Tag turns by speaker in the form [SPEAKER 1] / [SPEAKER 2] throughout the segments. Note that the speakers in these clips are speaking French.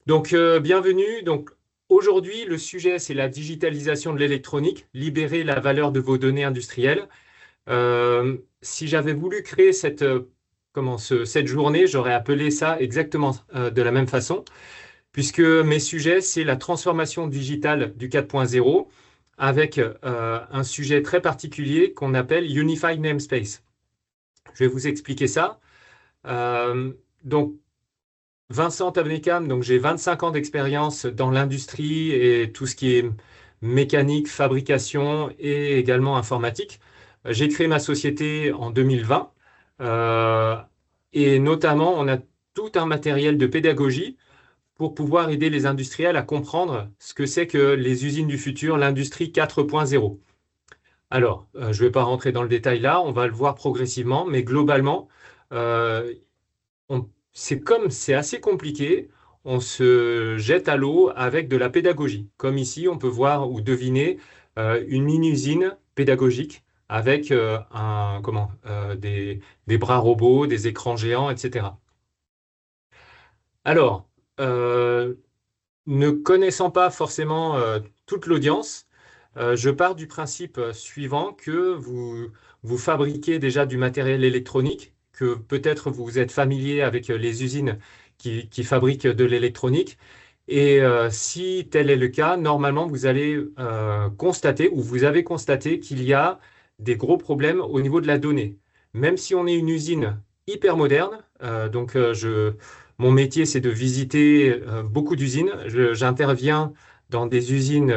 [SPEAKER 1] Bienvenue. Aujourd'hui, le sujet, c'est la digitalisation de l'électronique, libérer la valeur de vos données industrielles. Si j'avais voulu créer cette journée, j'aurais appelé ça exactement de la même façon, puisque mes sujets, c'est la transformation digitale du 4.0 avec un sujet très particulier qu'on appelle Unified Namespace. Je vais vous expliquer ça. Euh, donc, Vincent Tavenekam, donc j'ai 25 ans d'expérience dans l'industrie et tout ce qui est mécanique, fabrication et également informatique. J'ai créé ma société en 2020 euh, et notamment on a tout un matériel de pédagogie pour pouvoir aider les industriels à comprendre ce que c'est que les usines du futur, l'industrie 4.0. Alors, je ne vais pas rentrer dans le détail là, on va le voir progressivement, mais globalement, euh, c'est assez compliqué, on se jette à l'eau avec de la pédagogie. Comme ici, on peut voir ou deviner une mini-usine pédagogique avec des bras robots, des écrans géants, etc. Alors, euh, ne connaissant pas forcément toute l'audience, je pars du principe suivant que vous fabriquez déjà du matériel électronique, que peut-être vous êtes familier avec les usines qui fabriquent de l'électronique. Et si tel est le cas, normalement, vous allez constater ou vous avez constaté qu'il y a des gros problèmes au niveau de la donnée. Même si on est une usine hyper moderne, mon métier, c'est de visiter beaucoup d'usines. J'interviens dans des usines,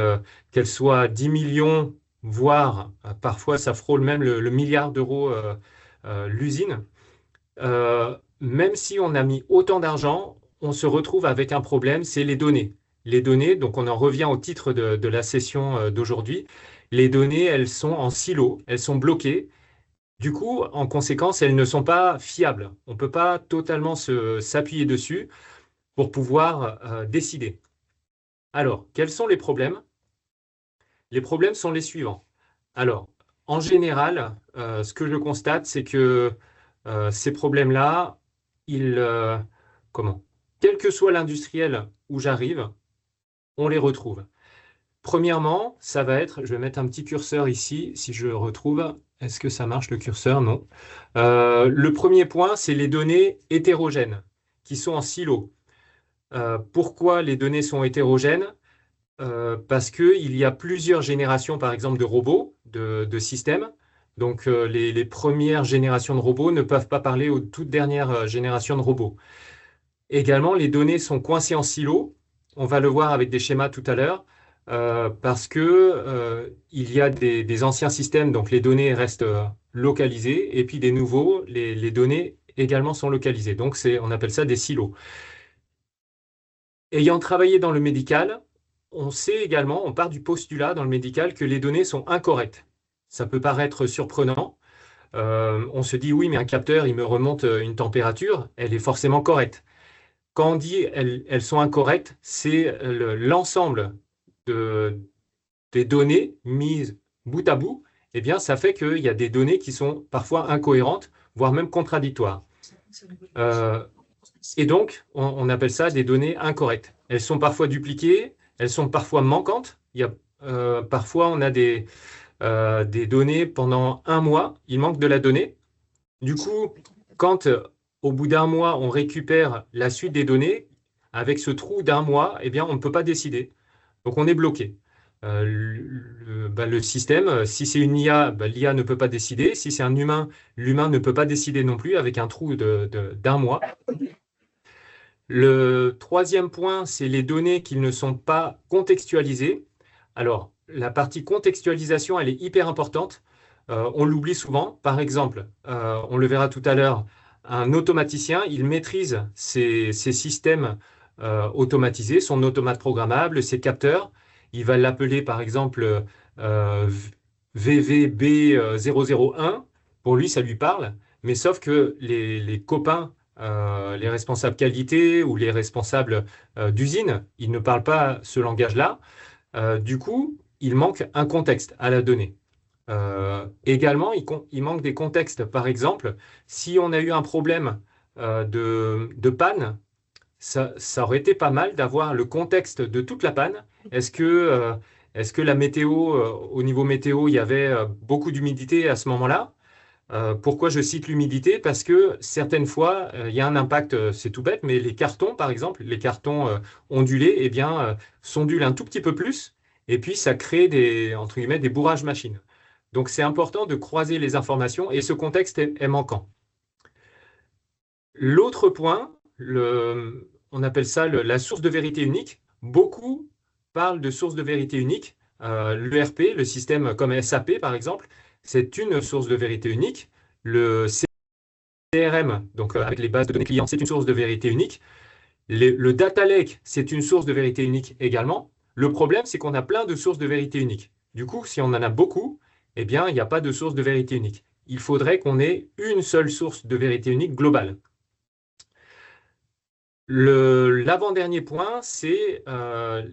[SPEAKER 1] qu'elles soient 10 millions, voire parfois ça frôle même le milliard d'euros l'usine. Même si on a mis autant d'argent, on se retrouve avec un problème, c'est les données. Les données, donc on en revient au titre de la session d'aujourd'hui, les données, elles sont en silo, elles sont bloquées. Du coup, en conséquence, elles ne sont pas fiables. On ne peut pas totalement s'appuyer dessus pour pouvoir décider. Alors, quels sont les problèmes? Les problèmes sont les suivants. Alors, en général, ce que je constate, c'est que ces problèmes-là, ils, comment? Quel que soit l'industriel où j'arrive, on les retrouve. Premièrement, ça va être, je vais mettre un petit curseur ici, si je le retrouve. Est-ce que ça marche le curseur? Non. Le premier point, c'est les données hétérogènes qui sont en silo. Pourquoi les données sont hétérogènes? Parce qu'il y a plusieurs générations, par exemple, de robots, de systèmes. Donc, les premières générations de robots ne peuvent pas parler aux toutes dernières générations de robots. Également, les données sont coincées en silos. On va le voir avec des schémas tout à l'heure, parce que, il y a des anciens systèmes, donc les données restent localisées, et puis des nouveaux, les données également sont localisées. Donc, on appelle ça des silos. Ayant travaillé dans le médical, on sait également, on part du postulat dans le médical que les données sont incorrectes. Ça peut paraître surprenant. On se dit oui, mais un capteur, il me remonte une température, elle est forcément correcte. Quand on dit elles sont incorrectes, c'est l'ensemble de- des données mises bout à bout. Eh bien, ça fait qu'il y a des données qui sont parfois incohérentes, voire même contradictoires. Euh, Et donc, on appelle ça des données incorrectes. Elles sont parfois dupliquées, elles sont parfois manquantes. Parfois, on a des données pendant un mois, il manque de la donnée. Du coup, quand au bout d'un mois, on récupère la suite des données, avec ce trou d'un mois, eh bien, on ne peut pas décider. Donc, on est bloqué. Le système, si c'est une IA, l'IA ne peut pas décider. Si c'est un humain, l'humain ne peut pas décider non plus avec un trou d'un mois. Le troisième point, c'est les données qui ne sont pas contextualisées. Alors, la partie contextualisation, elle est hyper importante. On l'oublie souvent. Par exemple, on le verra tout à l'heure, un automaticien, il maîtrise ses systèmes automatisés, son automate programmable, ses capteurs. Il va l'appeler, par exemple, euh, VVB001. Pour lui, ça lui parle. Mais sauf que les copains les responsables qualité ou les responsables d'usine, ils ne parlent pas ce langage-là. Du coup, il manque un contexte à la donnée. Également, il manque des contextes. Par exemple, si on a eu un problème de panne, ça aurait été pas mal d'avoir le contexte de toute la panne. Est-ce que la météo, au niveau météo, il y avait beaucoup d'humidité à ce moment-là? Pourquoi je cite l'humidité? Parce que certaines fois, il y a un impact, c'est tout bête, mais les cartons, par exemple, les cartons ondulés, eh bien, s'ondulent un tout petit peu plus, et puis ça crée des, entre guillemets, des bourrages machines. Donc c'est important de croiser les informations, et ce contexte est manquant. L'autre point, on appelle ça la source de vérité unique. Beaucoup parlent de source de vérité unique. L'ERP, le système comme SAP par exemple, c'est une source de vérité unique. Le CRM, donc avec les bases de données clients, c'est une source de vérité unique. Le data lake, c'est une source de vérité unique également. Le problème, c'est qu'on a plein de sources de vérité unique. Du coup, si on en a beaucoup, eh bien, il n'y a pas de source de vérité unique. Il faudrait qu'on ait une seule source de vérité unique globale. L'avant-dernier point, c'est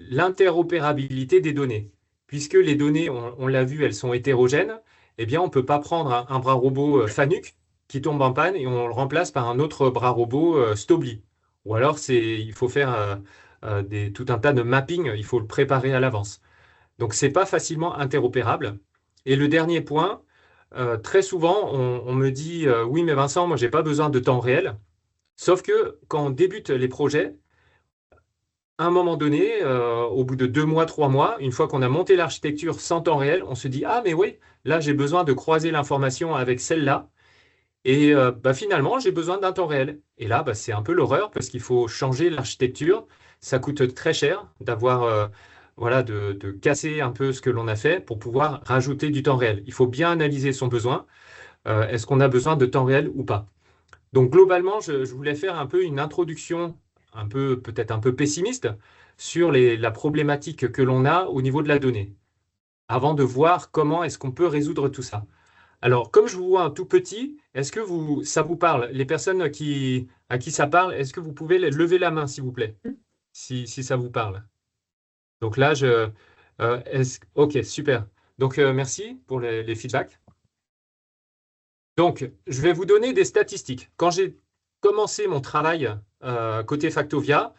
[SPEAKER 1] l'interopérabilité des données. Puisque les données, on l'a vu, elles sont hétérogènes, eh bien, on ne peut pas prendre un bras robot Fanuc qui tombe en panne et on le remplace par un autre bras robot Stobli. Ou alors, il faut faire tout un tas de mapping, il faut le préparer à l'avance. Donc, ce n'est pas facilement interopérable. Et le dernier point, très souvent, on me dit, oui, mais Vincent, moi, je n'ai pas besoin de temps réel. Sauf que quand on débute les projets, à un moment donné, au bout de 2 mois, 3 mois, une fois qu'on a monté l'architecture sans temps réel, on se dit, ah mais oui, là j'ai besoin de croiser l'information avec celle-là. Et bah, finalement, j'ai besoin d'un temps réel. Et là, bah, c'est un peu l'horreur parce qu'il faut changer l'architecture. Ça coûte très cher d'avoir, voilà, de casser un peu ce que l'on a fait pour pouvoir rajouter du temps réel. Il faut bien analyser son besoin. Est-ce qu'on a besoin de temps réel ou pas? Donc globalement, je voulais faire un peu une introduction, un peu peut-être un peu pessimiste, sur la problématique que l'on a au niveau de la donnée, avant de voir comment est-ce qu'on peut résoudre tout ça. Alors, comme je vous vois un tout petit, est-ce que ça vous parle? Les personnes à qui ça parle, est-ce que vous pouvez lever la main, s'il vous plaît, si ça vous parle? Donc là, ok, super. Donc merci pour les feedbacks. Donc, je vais vous donner des statistiques. Quand j'ai commencé mon travail côté Factovia,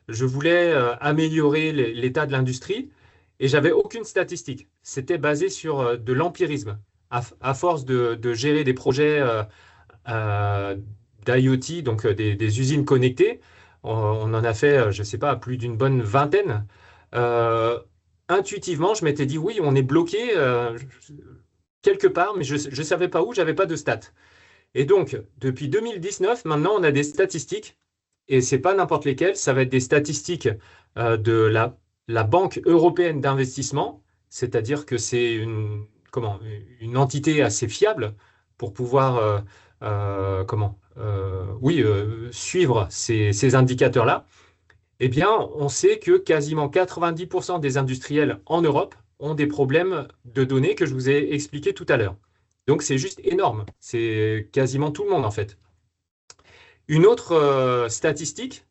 [SPEAKER 1] je voulais améliorer l'état de l'industrie et j'avais aucune statistique. C'était basé sur de l'empirisme. À force de gérer des projets d'IoT, donc des usines connectées, on en a fait, je ne sais pas, plus d'une bonne vingtaine. Euh, Intuitivement, je m'étais dit, oui, on est bloqué quelque part, mais je ne savais pas où, j'avais pas de stats. Et donc, depuis 2019, maintenant, on a des statistiques, et c'est pas n'importe lesquelles, ça va être des statistiques de la Banque européenne d'investissement, c'est-à-dire que c'est une entité assez fiable pour pouvoir suivre ces indicateurs-là. Eh bien, on sait que quasiment 90% des industriels en Europe ont des problèmes de données que je vous ai expliqué tout à l'heure. Donc, c'est juste énorme. C'est quasiment tout le monde, en fait. Une autre statistique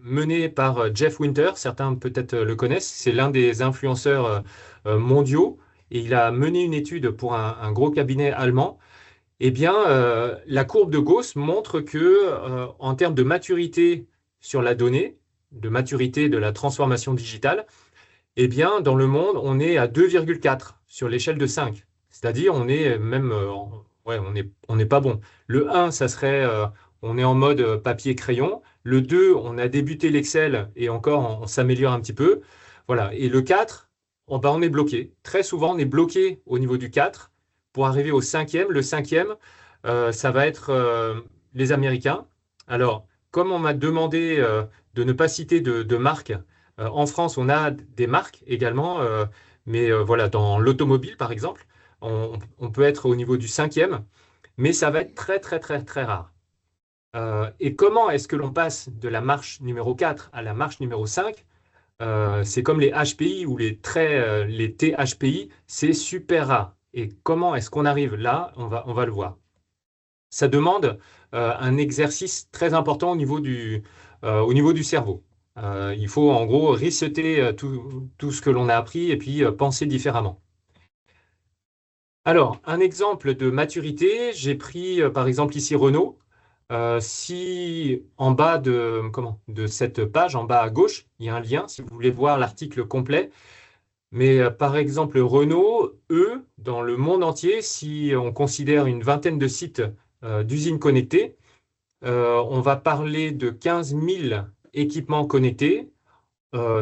[SPEAKER 1] menée par Jeff Winter, certains peut-être le connaissent, c'est l'un des influenceurs mondiaux, et il a mené une étude pour un gros cabinet allemand. Eh bien, la courbe de Gauss montre que, en termes de maturité sur la donnée, de maturité de la transformation digitale, eh bien, dans le monde, on est à 2,4 sur l'échelle de 5. C'est-à-dire, on est même, ouais, on n'est pas bon. Le 1, ça serait, on est en mode papier-crayon. Le 2, on a débuté l'Excel et encore, on s'améliore un petit peu. Voilà. Et le 4, on est bloqué. Très souvent, on est bloqué au niveau du 4 pour arriver au cinquième. Le cinquième, ça va être les Américains. Alors, comme on m'a demandé de ne pas citer de marque, en France, on a des marques également, mais voilà, dans l'automobile, par exemple, on peut être au niveau du cinquième, mais ça va être très, très, très, très rare. Et comment est-ce que l'on passe de la marche numéro 4 à la marche numéro 5? C'est comme les HPI ou les THPI, c'est super rare. Et comment est-ce qu'on arrive là? On va le voir. Ça demande un exercice très important au niveau du cerveau. Il faut en gros resetter tout ce que l'on a appris et puis penser différemment. Alors, un exemple de maturité, j'ai pris par exemple ici Renault. Si en bas de cette page, en bas à gauche, il y a un lien si vous voulez voir l'article complet. Mais par exemple, Renault, eux, dans le monde entier, si on considère une vingtaine de sites d'usines connectées, on va parler de 15 000 équipements connectés.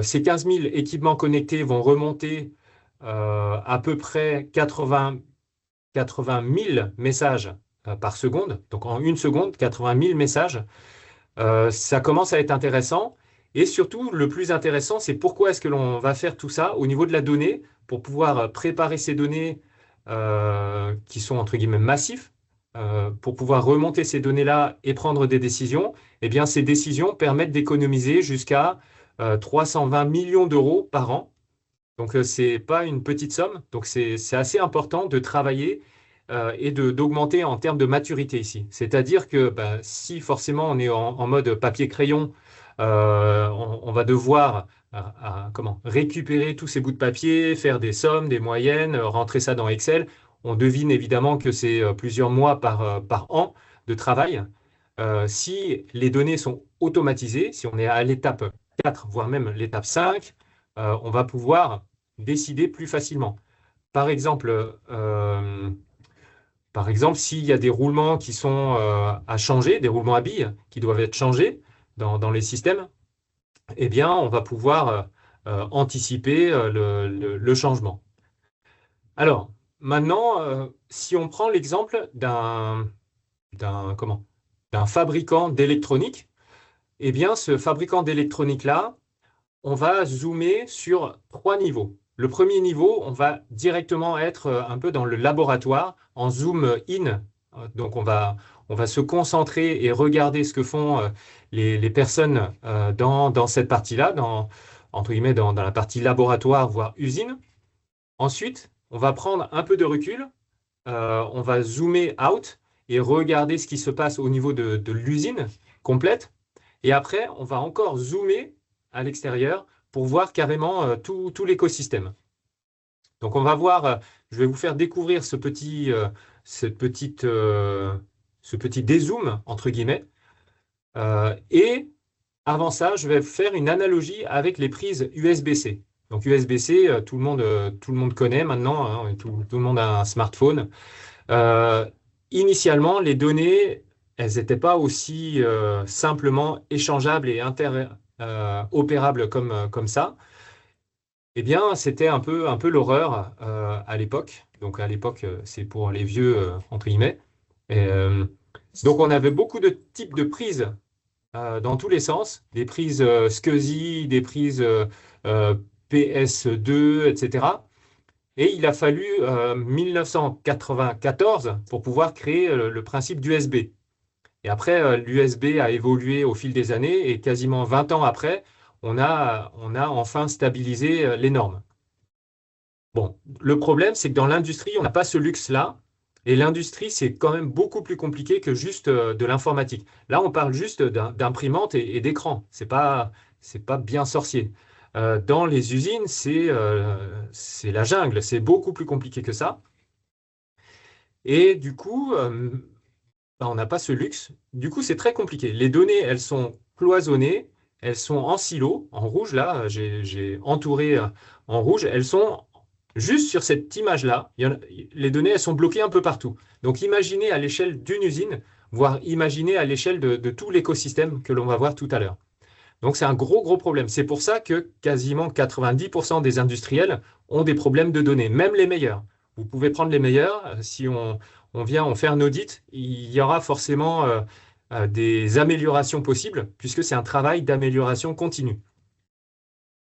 [SPEAKER 1] Ces 15 000 équipements connectés vont remonter à peu près 80 000 messages par seconde. Donc en une seconde, 80 000 messages. Ça commence à être intéressant. Et surtout, le plus intéressant, c'est pourquoi est-ce que l'on va faire tout ça au niveau de la donnée pour pouvoir préparer ces données qui sont entre guillemets massifs, pour pouvoir remonter ces données-là et prendre des décisions. Eh bien, ces décisions permettent d'économiser jusqu'à 320 millions d'euros par an. Donc, c'est pas une petite somme. Donc, c'est assez important de travailler et d'augmenter en termes de maturité ici. C'est-à-dire que bah, si forcément on est en mode papier-crayon, on va devoir récupérer tous ces bouts de papier, faire des sommes, des moyennes, rentrer ça dans Excel. On devine évidemment que c'est plusieurs mois par an de travail. Si les données sont automatisées, si on est à l'étape 4, voire même l'étape 5, on va pouvoir décider plus facilement. Par exemple, euh, s'il y a des roulements qui sont à changer, des roulements à billes qui doivent être changés dans les systèmes, eh bien, on va pouvoir anticiper le changement. Alors, maintenant, si on prend l'exemple d'un fabricant d'électronique, eh bien, ce fabricant d'électronique-là, on va zoomer sur 3 niveaux. Le premier niveau, on va directement être un peu dans le laboratoire en zoom in. Donc, on va se concentrer et regarder ce que font les personnes dans cette partie-là, entre guillemets, dans la partie laboratoire, voire usine. Ensuite, on va prendre un peu de recul, on va zoomer out et regarder ce qui se passe au niveau de l'usine complète. Et après, on va encore zoomer à l'extérieur pour voir carrément tout l'écosystème. Donc on va voir, je vais vous faire découvrir cette petite, ce petit dézoom, entre guillemets. Et avant ça, je vais faire une analogie avec les prises USB-C. Donc USB-C, tout le monde connaît maintenant, hein, tout le monde a un smartphone. Euh, Initialement, les données, elles n'étaient pas aussi simplement échangeables et interopérables comme ça. Eh bien, c'était un peu l'horreur à l'époque. Donc, à l'époque, c'est pour les vieux, entre guillemets. Et, donc, on avait beaucoup de types de prises dans tous les sens. Des prises SCSI, des prises PS2, etc. Et il a fallu 1994 pour pouvoir créer le principe d'USB. Et après, l'USB a évolué au fil des années et quasiment 20 ans après, on a enfin stabilisé les normes. Bon, le problème, c'est que dans l'industrie, on n'a pas ce luxe-là. Et l'industrie, c'est quand même beaucoup plus compliqué que juste de l'informatique. Là, on parle juste d'imprimantes et d'écran. C'est pas bien sorcier. Dans les usines, c'est la jungle. C'est beaucoup plus compliqué que ça. Et du coup, ben, on n'a pas ce luxe. Du coup, c'est très compliqué. Les données, elles sont cloisonnées, elles sont en silo, en rouge, là, j'ai entouré en rouge. Elles sont juste sur cette image-là. Les données, elles sont bloquées un peu partout. Donc, imaginez à l'échelle d'une usine, voire imaginez à l'échelle de tout l'écosystème que l'on va voir tout à l'heure. Donc, c'est un gros, gros problème. C'est pour ça que quasiment 90% des industriels ont des problèmes de données, même les meilleurs. Vous pouvez prendre les meilleurs. Si on vient en faire un audit, il y aura forcément des améliorations possibles, puisque c'est un travail d'amélioration continue.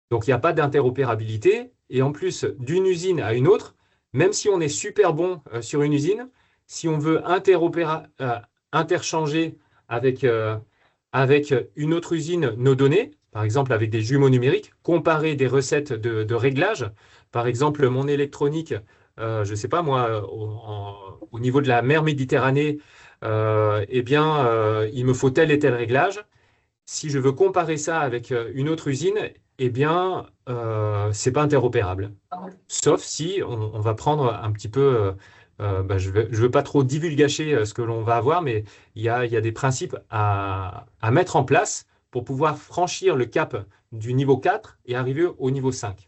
[SPEAKER 1] Donc, il n'y a pas d'interopérabilité. Et en plus, d'une usine à une autre, même si on est super bon sur une usine, si on veut interchanger avec, avec une autre usine nos données, par exemple avec des jumeaux numériques, comparer des recettes de réglage. Par exemple, mon électronique, je ne sais pas moi, au niveau de la mer Méditerranée, eh bien, il me faut tel et tel réglage. Si je veux comparer ça avec une autre usine, eh bien, c'est pas interopérable. Sauf si on va prendre un petit peu je veux pas trop divulgacher ce que l'on va avoir, mais il y a des principes à mettre en place pour pouvoir franchir le cap du niveau 4 et arriver au niveau 5.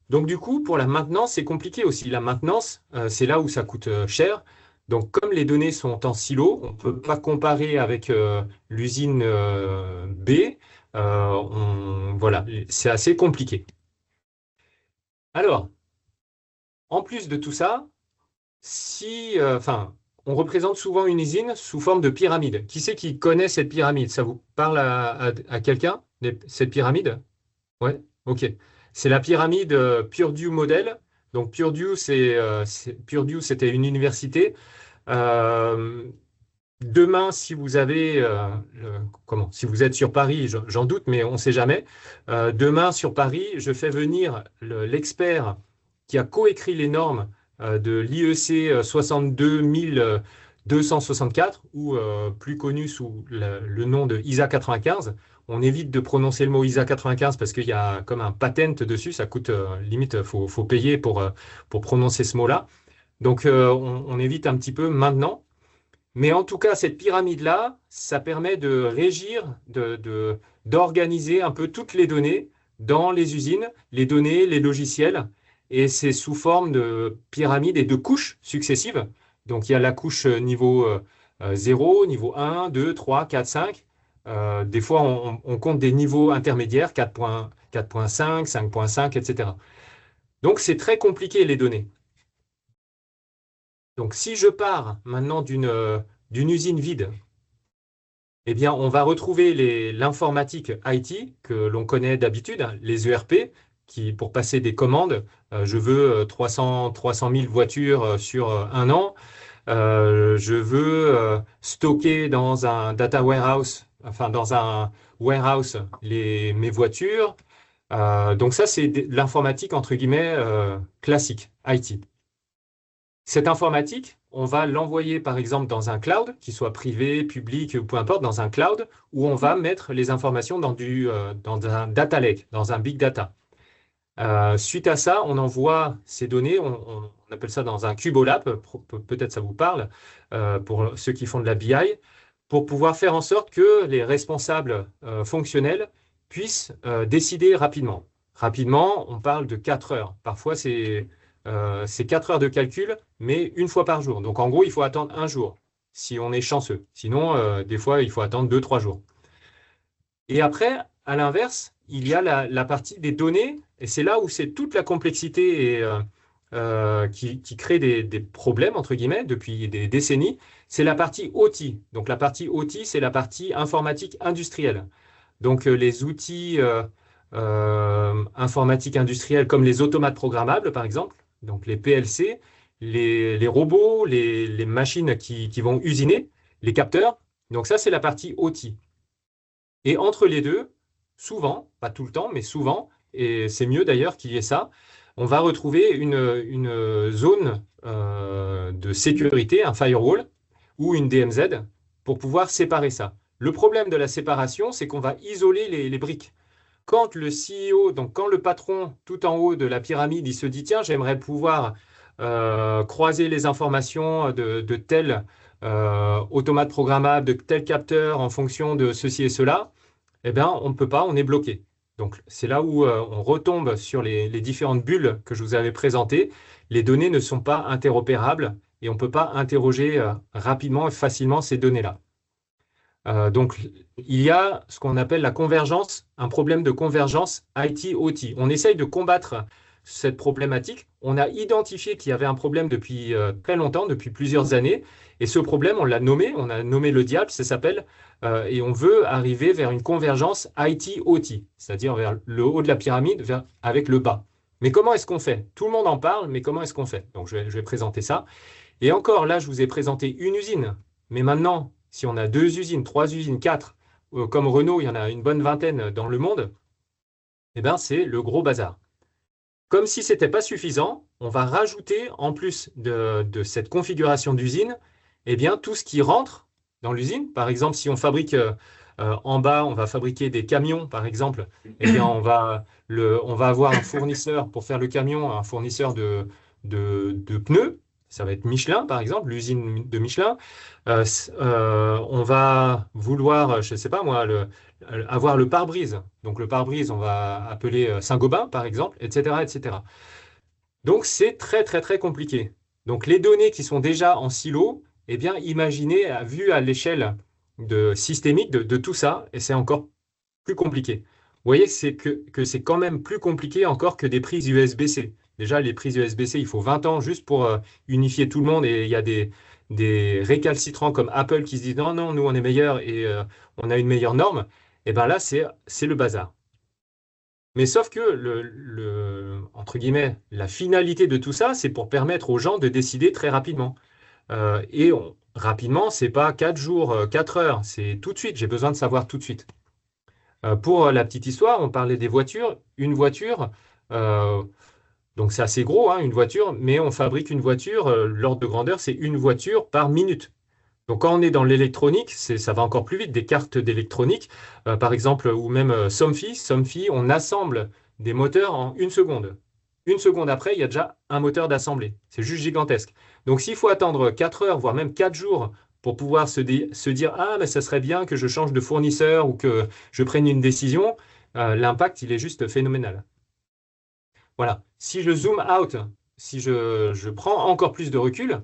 [SPEAKER 1] Donc du coup, pour la maintenance, c'est compliqué aussi. La maintenance, c'est là où ça coûte cher. Donc comme les données sont en silo, on ne peut pas comparer avec l'usine B. Voilà, c'est assez compliqué. Alors, en plus de tout ça, enfin, on représente souvent une usine sous forme de pyramide. Qui c'est qui connaît cette pyramide? Ça vous parle à quelqu'un, cette pyramide? Ouais, ok. C'est la pyramide Purdue Model. Donc Purdue, Purdue, c'était une université. Euh, Demain, si vous avez, si vous êtes sur Paris, j'en doute, mais on ne sait jamais. Demain, sur Paris, je fais venir l'expert qui a coécrit les normes de l'IEC 62264, ou plus connu sous le nom de ISA 95. On évite de prononcer le mot ISA 95 parce qu'il y a comme un patent dessus, ça coûte limite, faut payer pour prononcer ce mot-là. Donc, on évite un petit peu maintenant. Mais en tout cas, cette pyramide-là, ça permet de régir, d'organiser un peu toutes les données dans les usines, les données, les logiciels, et c'est sous forme de pyramide et de couches successives. Donc il y a la couche niveau 0, niveau 1, 2, 3, 4, 5. Des fois, on compte des niveaux intermédiaires, 4.5, 5.5, etc. Donc c'est très compliqué les données. Donc si je pars maintenant d'une usine vide, eh bien, on va retrouver l'informatique IT que l'on connaît d'habitude, hein, les ERP, qui, pour passer des commandes, je veux 300 000 voitures sur un an, je veux stocker dans un data warehouse, enfin dans un warehouse, mes voitures. Donc ça, c'est de l'informatique, entre guillemets, classique, IT. Cette informatique, on va l'envoyer par exemple dans un cloud, qu'il soit privé, public ou peu importe, dans un cloud où on va mettre les informations dans un data lake, dans un big data. Suite à ça, on envoie ces données, on appelle ça dans un Cubolab, peut-être ça vous parle, pour ceux qui font de la BI, pour pouvoir faire en sorte que les responsables fonctionnels puissent décider rapidement. Rapidement, on parle de 4 heures. Parfois, c'est 4 heures de calcul, mais une fois par jour. Donc en gros, il faut attendre un jour, si on est chanceux. Sinon, des fois, il faut attendre 2, 3 jours. Et après, à l'inverse, il y a la partie des données, et c'est là où c'est toute la complexité qui crée des problèmes, entre guillemets, depuis des décennies. C'est la partie OT. Donc la partie OT, c'est la partie informatique industrielle. Donc les outils informatiques industriels comme les automates programmables, par exemple, donc les PLC, les robots, les machines qui vont usiner, les capteurs. Donc ça, c'est la partie OT. Et entre les deux, souvent, pas tout le temps, mais souvent, et c'est mieux d'ailleurs qu'il y ait ça, on va retrouver une zone de sécurité, un firewall ou une DMZ pour pouvoir séparer ça. Le problème de la séparation, c'est qu'on va isoler les briques. Quand le CEO, donc quand le patron tout en haut de la pyramide, il se dit, tiens, j'aimerais pouvoir croiser les informations de tel automate programmable, de tel capteur en fonction de ceci et cela, eh bien, on ne peut pas, on est bloqué. Donc, c'est là où on retombe sur les différentes bulles que je vous avais présentées. Les données ne sont pas interopérables et on ne peut pas interroger rapidement et facilement ces données-là. Donc, il y a ce qu'on appelle la convergence, un problème de convergence IT-OT. On essaye de combattre cette problématique. On a identifié qu'il y avait un problème depuis très longtemps, depuis plusieurs années. Et ce problème, on a nommé le diable, ça s'appelle, et on veut arriver vers une convergence IT-OT, c'est-à-dire vers le haut de la pyramide avec le bas. Mais comment est-ce qu'on fait? Tout le monde en parle, mais comment est-ce qu'on fait? Donc, je vais présenter ça. Et encore, là, je vous ai présenté une usine. Mais maintenant, si on a 2 usines, 3 usines, 4, comme Renault, il y en a une bonne vingtaine dans le monde, eh ben, c'est le gros bazar. Comme si ce n'était pas suffisant, on va rajouter, en plus de cette configuration d'usine, eh bien, tout ce qui rentre dans l'usine. Par exemple, si on fabrique en bas, on va fabriquer des camions, par exemple, eh bien, on va avoir un fournisseur pour faire le camion, un fournisseur de pneus. Ça va être Michelin, par exemple, l'usine de Michelin. On va vouloir, je ne sais pas moi, avoir le pare-brise. Donc le pare-brise, on va appeler Saint-Gobain, par exemple, etc., etc. Donc c'est très, très, très compliqué. Donc les données qui sont déjà en silo, eh bien, imaginez, vu à l'échelle systémique de tout ça, et c'est encore plus compliqué. Vous voyez que c'est quand même plus compliqué encore que des prises USB-C. Déjà, les prises USB-C, il faut 20 ans juste pour unifier tout le monde et il y a des récalcitrants comme Apple qui se disent non, non, nous on est meilleurs et on a une meilleure norme. Et bien là, c'est le bazar. Mais sauf que entre guillemets, la finalité de tout ça, c'est pour permettre aux gens de décider très rapidement. Rapidement, c'est pas 4 jours, 4 heures, c'est tout de suite. J'ai besoin de savoir tout de suite. Pour la petite histoire, on parlait des voitures. Une voiture, euh, donc c'est assez gros, hein, une voiture, mais on fabrique une voiture, l'ordre de grandeur, c'est une voiture par minute. Donc quand on est dans l'électronique, ça va encore plus vite, des cartes d'électronique, par exemple, ou même Somfy, on assemble des moteurs en une seconde. Une seconde après, il y a déjà un moteur d'assemblée. C'est juste gigantesque. Donc s'il faut attendre 4 heures, voire même 4 jours pour pouvoir se dire, ah, mais ça serait bien que je change de fournisseur ou que je prenne une décision, l'impact, il est juste phénoménal. Voilà. Si je zoom out, si je prends encore plus de recul,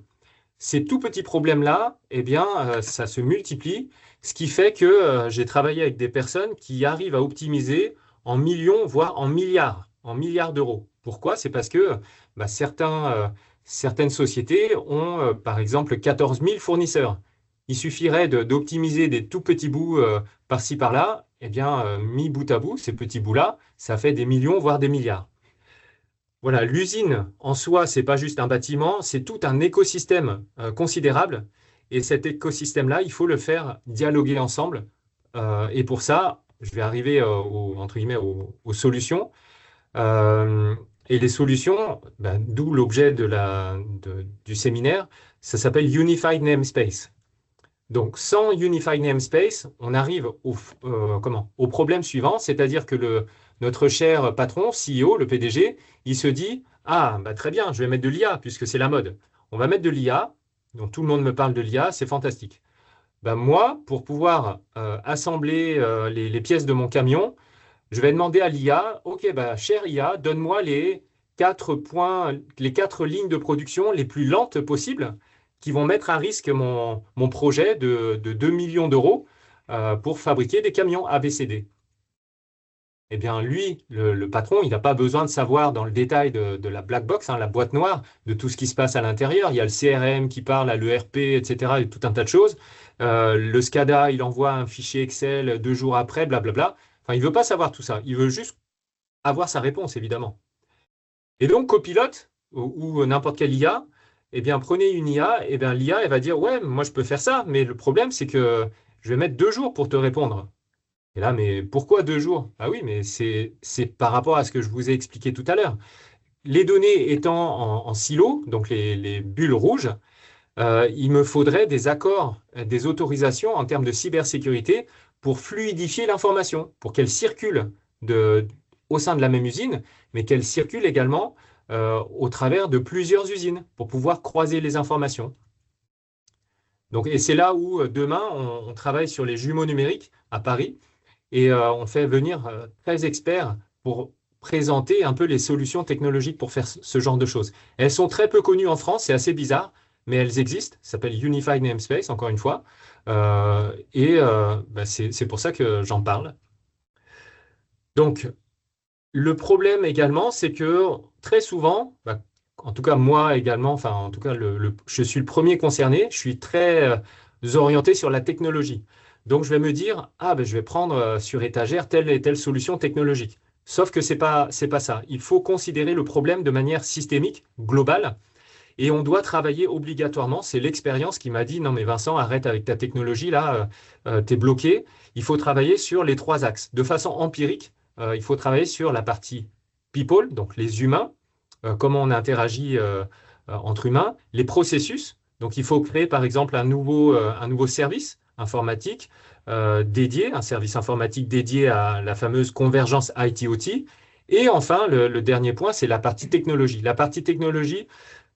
[SPEAKER 1] ces tout petits problèmes-là, eh bien, ça se multiplie, ce qui fait que j'ai travaillé avec des personnes qui arrivent à optimiser en millions, voire en milliards d'euros. Pourquoi? C'est parce que bah, certaines sociétés ont, par exemple, 14 000 fournisseurs. Il suffirait d'optimiser des tout petits bouts par-ci, par-là, eh bien, mis bout à bout, ces petits bouts-là, ça fait des millions, voire des milliards. Voilà, l'usine en soi, c'est pas juste un bâtiment, c'est tout un écosystème considérable. Et cet écosystème-là, il faut le faire dialoguer ensemble. Et pour ça, je vais arriver entre guillemets, aux solutions. Euh, et les solutions, ben, d'où l'objet du séminaire, ça s'appelle Unified Namespace. Donc, sans Unified Namespace, on arrive au problème suivant, c'est-à-dire que notre cher patron, CEO, le PDG, il se dit, ah, bah, très bien, je vais mettre de l'IA puisque c'est la mode. On va mettre de l'IA, donc tout le monde me parle de l'IA, c'est fantastique. Ben, moi, pour pouvoir assembler les pièces de mon camion, je vais demander à l'IA, OK, bah, cher IA, donne-moi les 4 lignes de production les plus lentes possibles qui vont mettre à risque mon projet de 2 millions d'euros pour fabriquer des camions ABCD. Eh bien, lui, le patron, il n'a pas besoin de savoir dans le détail de la black box, hein, la boîte noire, de tout ce qui se passe à l'intérieur. Il y a le CRM qui parle à l'ERP, etc., et tout un tas de choses. Le SCADA, il envoie un fichier Excel 2 jours après, blablabla. Enfin, il ne veut pas savoir tout ça. Il veut juste avoir sa réponse, évidemment. Et donc, Copilote ou n'importe quelle IA, eh bien, prenez une IA, eh bien, l'IA, elle va dire, ouais, moi, je peux faire ça, mais le problème, c'est que je vais mettre 2 jours pour te répondre. Et là, mais pourquoi 2 jours? Ah oui, mais c'est par rapport à ce que je vous ai expliqué tout à l'heure. Les données étant en silo, donc les bulles rouges, il me faudrait des accords, des autorisations en termes de cybersécurité pour fluidifier l'information, pour qu'elle circule au sein de la même usine, mais qu'elle circule également au travers de plusieurs usines pour pouvoir croiser les informations. Donc, et c'est là où demain, on travaille sur les jumeaux numériques à Paris et on fait venir 13 experts pour présenter un peu les solutions technologiques pour faire ce genre de choses. Elles sont très peu connues en France, c'est assez bizarre, mais elles existent. Ça s'appelle Unified Namespace, encore une fois. Bah, c'est pour ça que j'en parle. Donc, le problème également, c'est que très souvent, bah, en tout cas moi également, enfin en tout cas je suis le premier concerné, je suis très orienté sur la technologie. Donc je vais me dire, ah ben, je vais prendre sur étagère telle et telle solution technologique. Sauf que c'est pas ça. Il faut considérer le problème de manière systémique, globale, et on doit travailler obligatoirement. C'est l'expérience qui m'a dit, non mais Vincent, arrête avec ta technologie là, t'es bloqué. Il faut travailler sur les 3 axes. De façon empirique, il faut travailler sur la partie people, donc les humains, comment on interagit entre humains, les processus. Donc il faut créer par exemple un nouveau service informatique dédié, un service informatique dédié à la fameuse convergence IT-OT. Et enfin, le dernier point, c'est la partie technologie. La partie technologie,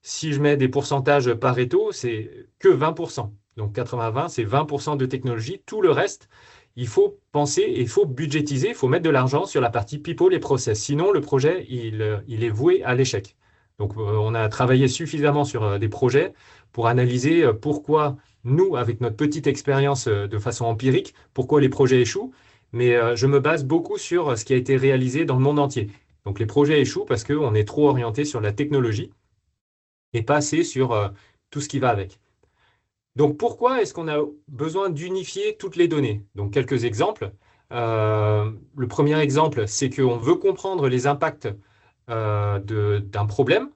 [SPEAKER 1] si je mets des pourcentages Pareto, c'est que 20%. Donc 80-20, c'est 20% de technologie. Tout le reste, il faut penser et il faut budgétiser, il faut mettre de l'argent sur la partie people et process. Sinon, le projet, il est voué à l'échec. Donc on a travaillé suffisamment sur des projets pour analyser pourquoi nous, avec notre petite expérience de façon empirique, pourquoi les projets échouent. Mais je me base beaucoup sur ce qui a été réalisé dans le monde entier. Donc les projets échouent parce qu'on est trop orienté sur la technologie et pas assez sur tout ce qui va avec. Donc pourquoi est-ce qu'on a besoin d'unifier toutes les données? Donc quelques exemples. Le premier exemple, c'est qu'on veut comprendre les impacts d'un problème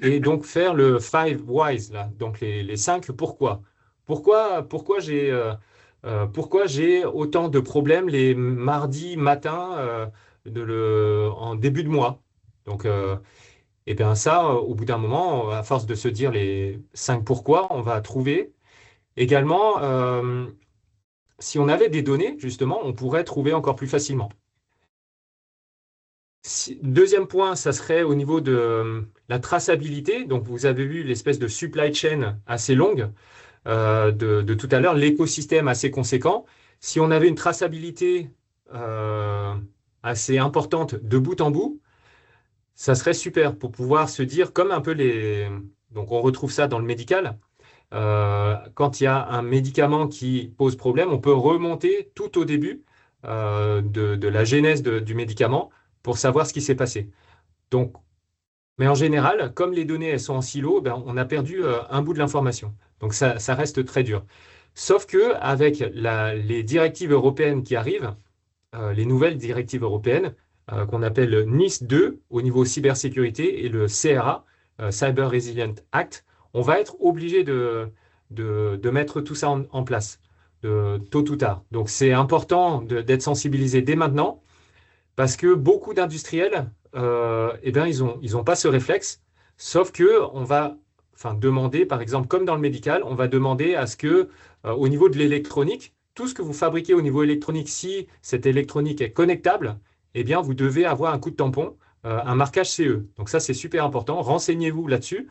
[SPEAKER 1] et donc faire le five whys, là, donc les cinq pourquoi. Pourquoi j'ai autant de problèmes les mardis matins en début de mois? Donc, et bien ça, au bout d'un moment, à force de se dire les cinq pourquoi, on va trouver également, si on avait des données, justement, on pourrait trouver encore plus facilement. Deuxième point, ça serait au niveau de la traçabilité. Donc, vous avez vu l'espèce de supply chain assez longue de tout à l'heure, l'écosystème assez conséquent. Si on avait une traçabilité euh, assez importante de bout en bout, ça serait super pour pouvoir se dire, comme un peu les... Donc, on retrouve ça dans le médical. Quand il y a un médicament qui pose problème, on peut remonter tout au début de la genèse du médicament pour savoir ce qui s'est passé. Donc, mais en général, comme les données elles sont en silo, ben, on a perdu un bout de l'information. Donc ça reste très dur. Sauf que avec les directives européennes qui arrivent, les nouvelles directives européennes qu'on appelle NIS 2 au niveau cybersécurité et le CRA, Cyber Resilient Act, on va être obligé de mettre tout ça en place, tôt ou tard. Donc c'est important d'être sensibilisé dès maintenant parce que beaucoup d'industriels, eh ben, ils ont pas ce réflexe, sauf que on va enfin, demander, par exemple, comme dans le médical, on va demander à ce que, au niveau de l'électronique, tout ce que vous fabriquez au niveau électronique, si cette électronique est connectable, eh bien, vous devez avoir un coup de tampon, un marquage CE. Donc ça, c'est super important. Renseignez-vous là-dessus.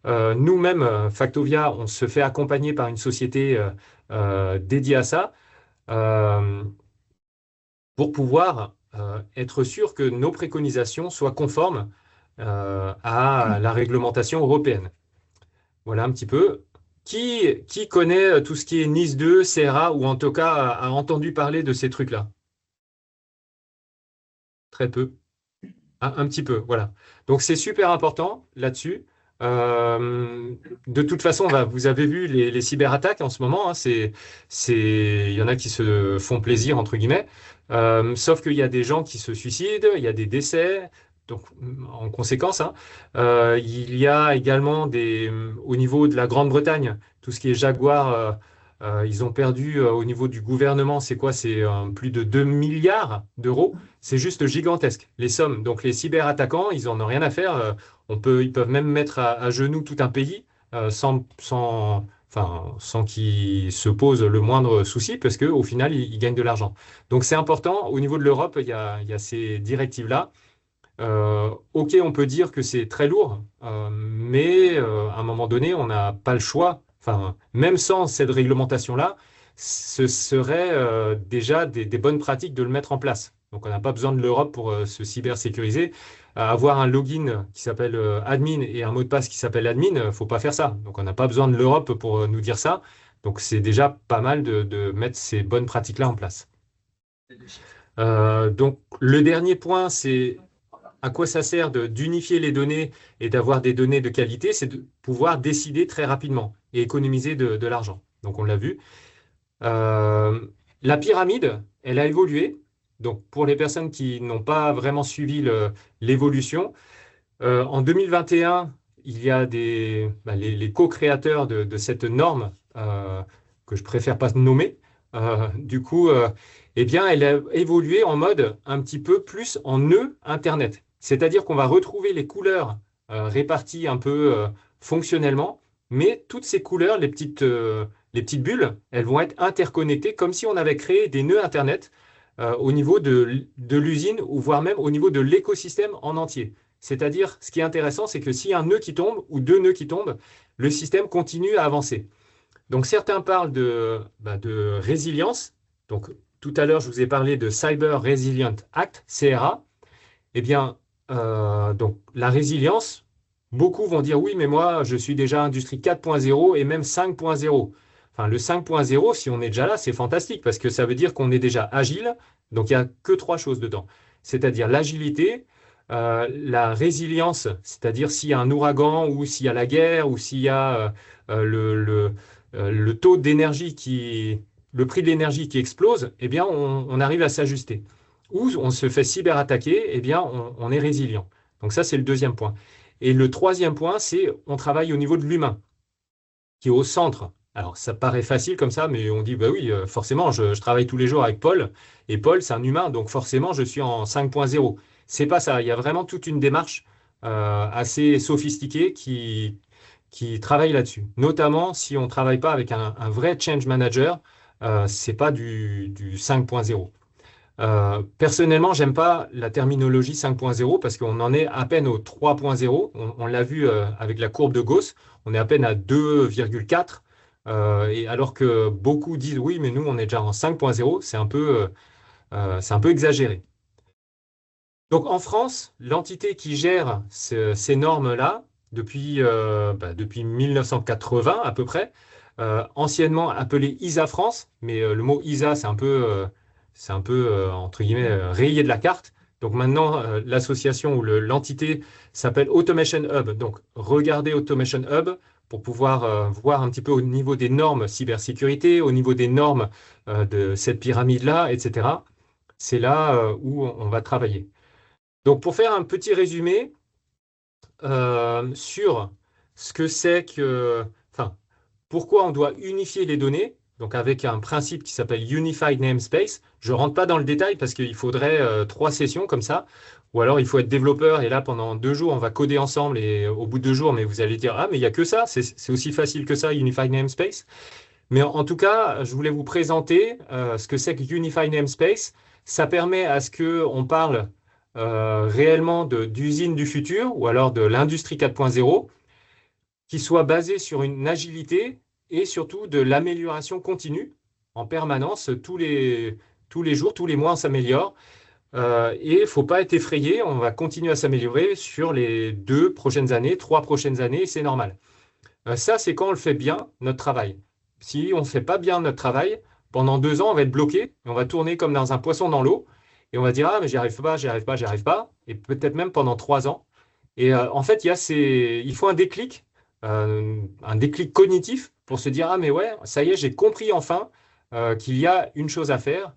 [SPEAKER 1] Nous-mêmes, Factovia, on se fait accompagner par une société dédiée à ça. Euh, pour pouvoir être sûr que nos préconisations soient conformes à la réglementation européenne. Voilà un petit peu. Qui connaît tout ce qui est NIS 2, CRA, ou en tout cas a entendu parler de ces trucs-là? Très peu. Un petit peu, voilà. Donc c'est super important là-dessus. Euh, de toute façon, vous avez vu les cyberattaques en ce moment. Hein, il y en a qui se font plaisir, entre guillemets. Sauf qu'il y a des gens qui se suicident, il y a des décès. Donc, en conséquence, hein. Il y a également au niveau de la Grande-Bretagne, tout ce qui est Jaguar, ils ont perdu au niveau du gouvernement, c'est quoi? C'est plus de 2 milliards d'euros. C'est juste gigantesque, les sommes. Donc les cyberattaquants, ils en ont rien à faire. Ils peuvent même mettre à genoux tout un pays sans qu'ils se posent le moindre souci, parce qu'au final, ils gagnent de l'argent. Donc c'est important. Au niveau de l'Europe, il y a ces directives-là. Ok, on peut dire que c'est très lourd, mais à un moment donné, on n'a pas le choix. Enfin, même sans cette réglementation-là, ce serait déjà des bonnes pratiques de le mettre en place. Donc, on n'a pas besoin de l'Europe pour se cybersécuriser. Avoir un login qui s'appelle admin et un mot de passe qui s'appelle admin, faut pas faire ça. Donc, on n'a pas besoin de l'Europe pour nous dire ça. Donc, c'est déjà pas mal de mettre ces bonnes pratiques-là en place. Donc, le dernier point, c'est à quoi ça sert d'unifier les données et d'avoir des données de qualité, c'est de pouvoir décider très rapidement et économiser de l'argent. Donc on l'a vu. Euh, la pyramide, elle a évolué. Donc pour les personnes qui n'ont pas vraiment suivi l'évolution, en 2021, il y a les co-créateurs de cette norme que je préfère pas nommer. Du coup, eh bien, elle a évolué en mode un petit peu plus en nœud Internet. C'est-à-dire qu'on va retrouver les couleurs réparties un peu fonctionnellement, mais toutes ces couleurs, les petites bulles, elles vont être interconnectées comme si on avait créé des nœuds Internet au niveau de l'usine ou voire même au niveau de l'écosystème en entier. C'est-à-dire, ce qui est intéressant, c'est que s'il y a un nœud qui tombe ou deux nœuds qui tombent, le système continue à avancer. Donc certains parlent de résilience. Donc tout à l'heure, je vous ai parlé de Cyber Resilient Act, CRA. Eh bien, donc la résilience, beaucoup vont dire oui, mais moi, je suis déjà industrie 4.0 et même 5.0. Enfin, le 5.0, si on est déjà là, c'est fantastique parce que ça veut dire qu'on est déjà agile. Donc, il n'y a que trois choses dedans. C'est-à-dire l'agilité, la résilience, c'est-à-dire s'il y a un ouragan ou s'il y a la guerre ou s'il y a le taux d'énergie le prix de l'énergie qui explose, eh bien, on arrive à s'ajuster ou on se fait cyberattaquer, eh bien, on est résilient. Donc ça, c'est le deuxième point. Et le troisième point, c'est on travaille au niveau de l'humain, qui est au centre. Alors, ça paraît facile comme ça, mais on dit, bah oui, forcément, je travaille tous les jours avec Paul, et Paul, c'est un humain, donc forcément, je suis en 5.0. C'est pas ça. Il y a vraiment toute une démarche assez sophistiquée qui travaille là-dessus. Notamment, si on ne travaille pas avec un vrai change manager, c'est pas du 5.0. Personnellement, j'aime pas la terminologie 5.0 parce qu'on en est à peine au 3.0. On l'a vu avec la courbe de Gauss, on est à peine à 2,4. Et alors que beaucoup disent oui, mais nous, on est déjà en 5.0, c'est un peu exagéré. Donc en France, l'entité qui gère ces normes-là, depuis 1980 à peu près, anciennement appelée ISA France, mais le mot ISA, c'est un peu entre guillemets, rayé de la carte. Donc maintenant, l'association ou l'entité s'appelle Automation Hub. Donc regardez Automation Hub pour pouvoir voir un petit peu au niveau des normes cybersécurité, au niveau des normes de cette pyramide-là, etc. C'est là où on va travailler. Donc, pour faire un petit résumé sur ce que c'est que, enfin, pourquoi on doit unifier les données, donc avec un principe qui s'appelle Unified Namespace. Je ne rentre pas dans le détail parce qu'il faudrait 3 sessions comme ça, ou alors il faut être développeur et là pendant 2 jours on va coder ensemble et au bout de 2 jours, mais vous allez dire ah mais il n'y a que ça, c'est aussi facile que ça, Unified Namespace. Mais en tout cas, je voulais vous présenter ce que c'est que Unified Namespace. Ça permet à ce qu'on parle réellement d'usine du futur ou alors de l'industrie 4.0 qui soit basée sur une agilité et surtout de l'amélioration continue en permanence. Tous les jours, tous les mois, on s'améliore. Et il ne faut pas être effrayé, on va continuer à s'améliorer sur les 2 prochaines années, 3 prochaines années, c'est normal. Ça, c'est quand on le fait bien, notre travail. Si on ne fait pas bien notre travail, pendant 2 ans, on va être bloqué, et on va tourner comme dans un poisson dans l'eau, et on va dire, ah, mais j'y arrive pas, j'y arrive pas, j'y arrive pas, et peut-être même pendant 3 ans. Et en fait, il faut un déclic cognitif pour se dire, ah, mais ouais, ça y est, j'ai compris enfin qu'il y a une chose à faire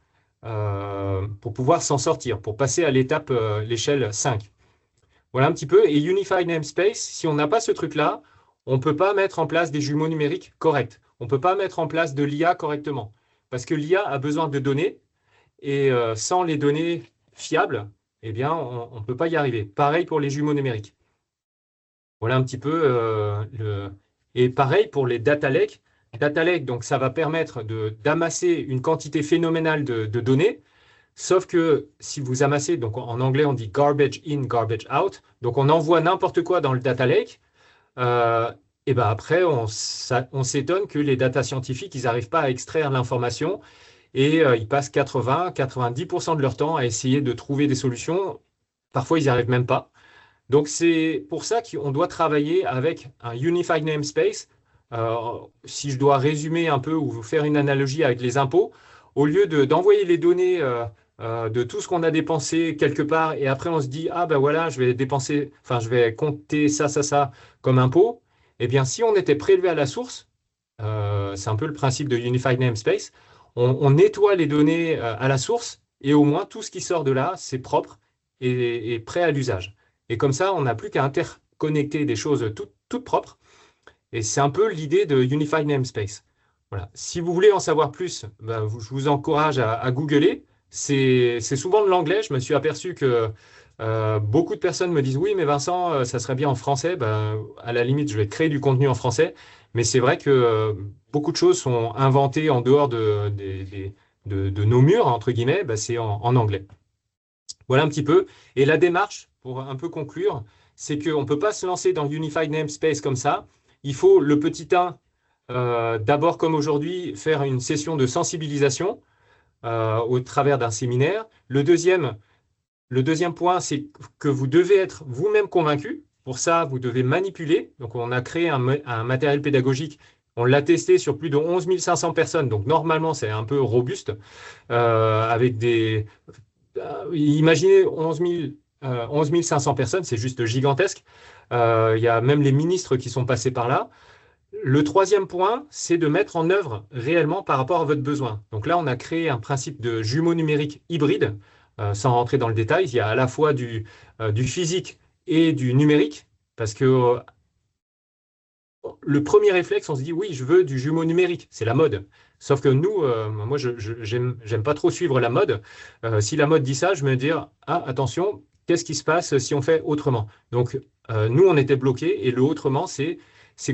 [SPEAKER 1] pour pouvoir s'en sortir, pour passer à l'échelle 5. Voilà un petit peu. Et Unified Namespace, si on n'a pas ce truc-là, on ne peut pas mettre en place des jumeaux numériques corrects. On ne peut pas mettre en place de l'IA correctement. Parce que l'IA a besoin de données et sans les données fiables, eh bien, on ne peut pas y arriver. Pareil pour les jumeaux numériques. Voilà un petit peu Et pareil pour les data lakes. Data lake, donc ça va permettre d'amasser une quantité phénoménale de données. Sauf que si vous amassez, donc en anglais on dit garbage in, garbage out, donc on envoie n'importe quoi dans le data lake, et ben après on s'étonne que les data scientifiques, ils n'arrivent pas à extraire l'information et ils passent 80-90% de leur temps à essayer de trouver des solutions. Parfois ils n'y arrivent même pas. Donc c'est pour ça qu'on doit travailler avec un Unified Namespace. Si je dois résumer un peu ou vous faire une analogie avec les impôts, au lieu d'envoyer les données de tout ce qu'on a dépensé quelque part et après on se dit ah ben voilà je vais dépenser, enfin je vais compter ça comme impôt, eh bien si on était prélevé à la source, c'est un peu le principe de Unified Namespace, on nettoie les données à la source et au moins tout ce qui sort de là c'est propre et prêt à l'usage. Et comme ça on n'a plus qu'à interconnecter des choses toutes propres et c'est un peu l'idée de Unified Namespace. Voilà. Si vous voulez en savoir plus, ben, je vous encourage à googler. C'est souvent de l'anglais. Je me suis aperçu que beaucoup de personnes me disent oui, mais Vincent, ça serait bien en français. Ben, à la limite, je vais créer du contenu en français. Mais c'est vrai que beaucoup de choses sont inventées en dehors de nos murs, entre guillemets, bah, c'est en anglais. Voilà un petit peu. Et la démarche, pour un peu conclure, c'est qu'on ne peut pas se lancer dans Unified Namespace comme ça. Il faut le petit 1, d'abord comme aujourd'hui, faire une session de sensibilisation au travers d'un séminaire. Le deuxième point, c'est que vous devez être vous-même convaincu. Pour ça, vous devez manipuler. Donc, on a créé un matériel pédagogique. On l'a testé sur plus de 11 500 personnes. Donc, normalement, c'est un peu robuste. Avec des. Imaginez 11 500 personnes, c'est juste gigantesque. Il y a même les ministres qui sont passés par là. Le troisième point, c'est de mettre en œuvre réellement par rapport à votre besoin. Donc là, on a créé un principe de jumeau numérique hybride, sans rentrer dans le détail. Il y a à la fois du physique et du numérique, parce que le premier réflexe, on se dit, oui, je veux du jumeau numérique, c'est la mode. Sauf que nous, moi, j'aime pas trop suivre la mode. Si la mode dit ça, je me dis, ah, attention, qu'est-ce qui se passe si on fait autrement? Donc, nous, on était bloqués, et le autrement, c'est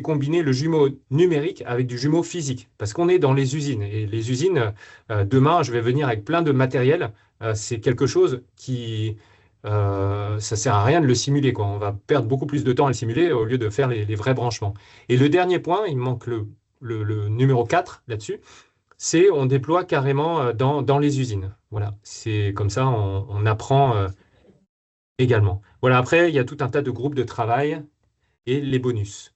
[SPEAKER 1] combiner le jumeau numérique avec du jumeau physique, parce qu'on est dans les usines. Et les usines, demain, je vais venir avec plein de matériel. C'est quelque chose qui, ça sert à rien de le simuler, quoi. On va perdre beaucoup plus de temps à le simuler au lieu de faire les vrais branchements. Et le dernier point, il me manque le numéro 4 là-dessus, c'est on déploie carrément dans les usines. Voilà, c'est comme ça, on apprend également. Voilà, après, il y a tout un tas de groupes de travail et les bonus.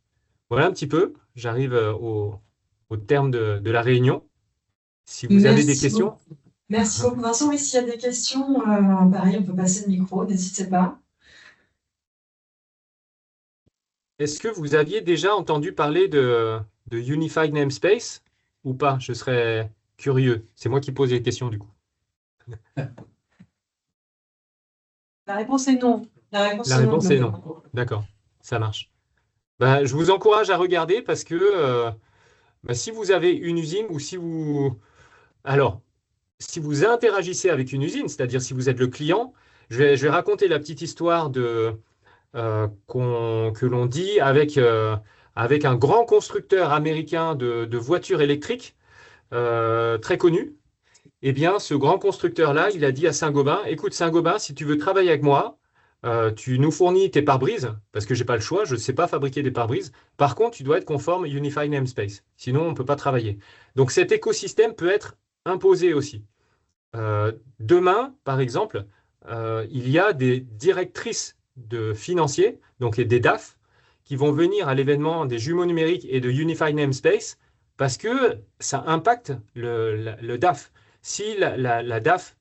[SPEAKER 1] Voilà un petit peu, j'arrive au terme de la réunion. Si vous avez des
[SPEAKER 2] Merci
[SPEAKER 1] questions,
[SPEAKER 2] beaucoup. Merci beaucoup, Vincent. Oui, s'il y a des questions, pareil, on peut passer le micro, n'hésitez pas.
[SPEAKER 1] est-ce que vous aviez déjà entendu parler de Unified Namespace ou pas? Je serais curieux. C'est moi qui pose les questions du coup.
[SPEAKER 2] La réponse est non. La réponse
[SPEAKER 1] La
[SPEAKER 2] est non,
[SPEAKER 1] réponse est
[SPEAKER 2] Claude.
[SPEAKER 1] non. D'accord, ça marche. Ben, je vous encourage à regarder parce que ben, si vous avez une usine ou si vous... Alors, si vous interagissez avec une usine, c'est-à-dire si vous êtes le client, je vais raconter la petite histoire que l'on dit avec un grand constructeur américain de voitures électriques très connu. Eh bien, ce grand constructeur-là, il a dit à Saint-Gobain, écoute Saint-Gobain, si tu veux travailler avec moi, tu nous fournis tes pare-brises, parce que j'ai pas le choix, je ne sais pas fabriquer des pare-brises. Par contre, tu dois être conforme Unified Namespace, sinon on ne peut pas travailler. Donc cet écosystème peut être imposé aussi. Demain, par exemple, il y a des directrices de financiers, donc des DAF, qui vont venir à l'événement des jumeaux numériques et de Unified Namespace parce que ça impacte le DAF. Si la DAF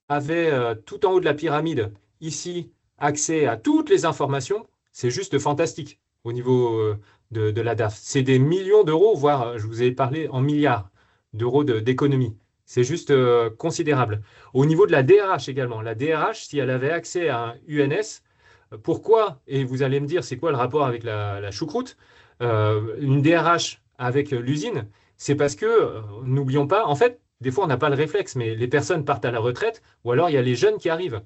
[SPEAKER 1] avait tout en haut de la pyramide, ici, accès à toutes les informations, c'est juste fantastique au niveau de la DAF. C'est des millions d'euros, voire, je vous ai parlé en milliards d'euros d'économie. C'est juste considérable. Au niveau de la DRH également, la DRH, si elle avait accès à un UNS, pourquoi, et vous allez me dire, c'est quoi le rapport avec la choucroute, une DRH avec l'usine, c'est parce que, n'oublions pas, en fait, des fois on n'a pas le réflexe, mais les personnes partent à la retraite, ou alors il y a les jeunes qui arrivent.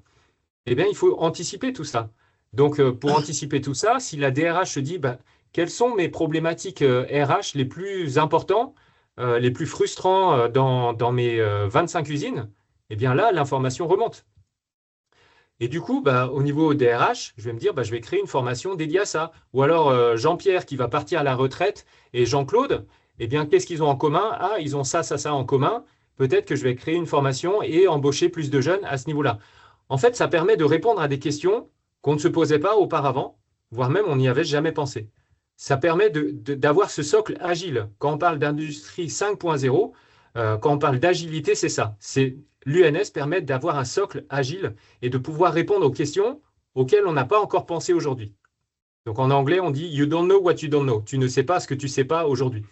[SPEAKER 1] Eh bien, il faut anticiper tout ça. Donc, pour anticiper tout ça, si la DRH se dit, bah, quelles sont mes problématiques RH les plus importants, les plus frustrants dans mes 25 usines, eh bien là, l'information remonte. Et du coup, bah, au niveau des RH, je vais me dire, bah, je vais créer une formation dédiée à ça. Ou alors Jean-Pierre qui va partir à la retraite et Jean-Claude, eh bien, qu'est-ce qu'ils ont en commun? Ah, ils ont ça, ça, ça en commun. Peut-être que je vais créer une formation et embaucher plus de jeunes à ce niveau-là. En fait, ça permet de répondre à des questions qu'on ne se posait pas auparavant, voire même on n'y avait jamais pensé. Ça permet d'avoir ce socle agile. Quand on parle d'industrie 5.0, quand on parle d'agilité, c'est ça. C'est l'UNS permet d'avoir un socle agile et de pouvoir répondre aux questions auxquelles on n'a pas encore pensé aujourd'hui. Donc en anglais, on dit You don't know what you don't know. Tu ne sais pas ce que tu ne sais pas aujourd'hui.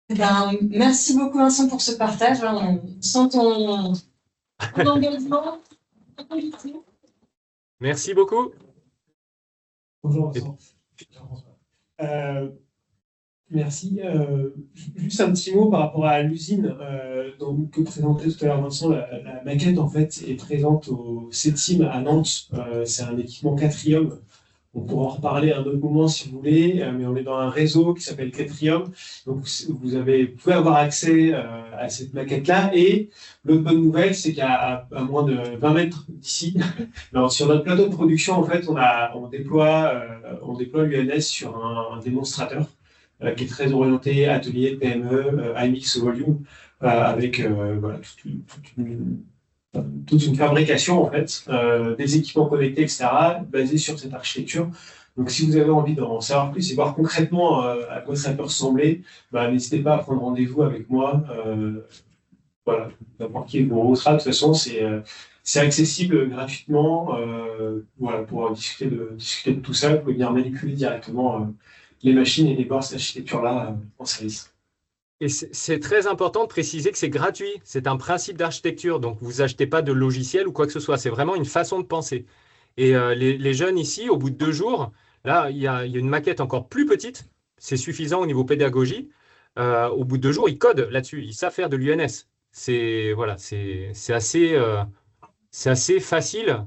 [SPEAKER 2] Eh ben, merci beaucoup, Vincent, pour ce partage. On sent ton engagement.
[SPEAKER 1] Merci beaucoup.
[SPEAKER 3] Bonjour Vincent. Euh, merci. Juste un petit mot par rapport à l'usine que présentait tout à l'heure Vincent. La maquette en fait est présente au CETIM à Nantes. C'est un équipement quatrium On pourra en reparler à un autre moment si vous voulez, mais on est dans un réseau qui s'appelle Ketrium. Donc, vous pouvez avoir accès à cette maquette-là. Et l'autre bonne nouvelle, c'est qu'à moins de 20 mètres d'ici, alors, sur notre plateau de production, en fait, on déploie l'UNS sur un démonstrateur qui est très orienté atelier, PME, IMX volume, avec voilà, toute une fabrication en fait, des équipements connectés, etc., basés sur cette architecture. Donc, si vous avez envie d'en savoir plus et voir concrètement à quoi ça peut ressembler, bah, n'hésitez pas à prendre rendez-vous avec moi. Voilà, n'importe qui vous sera. De toute façon, c'est accessible gratuitement. Voilà, pour discuter de tout ça, vous pouvez venir manipuler directement les machines et voir cette architecture-là en service.
[SPEAKER 1] Et c'est très important de préciser que c'est gratuit. C'est un principe d'architecture. Donc, vous achetez pas de logiciel ou quoi que ce soit. C'est vraiment une façon de penser. Et les jeunes ici, au bout de 2 jours, là, il y a une maquette encore plus petite. C'est suffisant au niveau pédagogie. Au bout de 2 jours, ils codent là-dessus. Ils savent faire de l'UNS. Voilà, c'est assez facile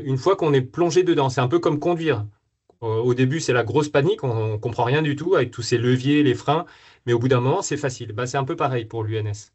[SPEAKER 1] une fois qu'on est plongé dedans. C'est un peu comme conduire. Au début, c'est la grosse panique, on ne comprend rien du tout avec tous ces leviers, les freins, mais au bout d'un moment, c'est facile. Bah, c'est un peu pareil pour l'UNS.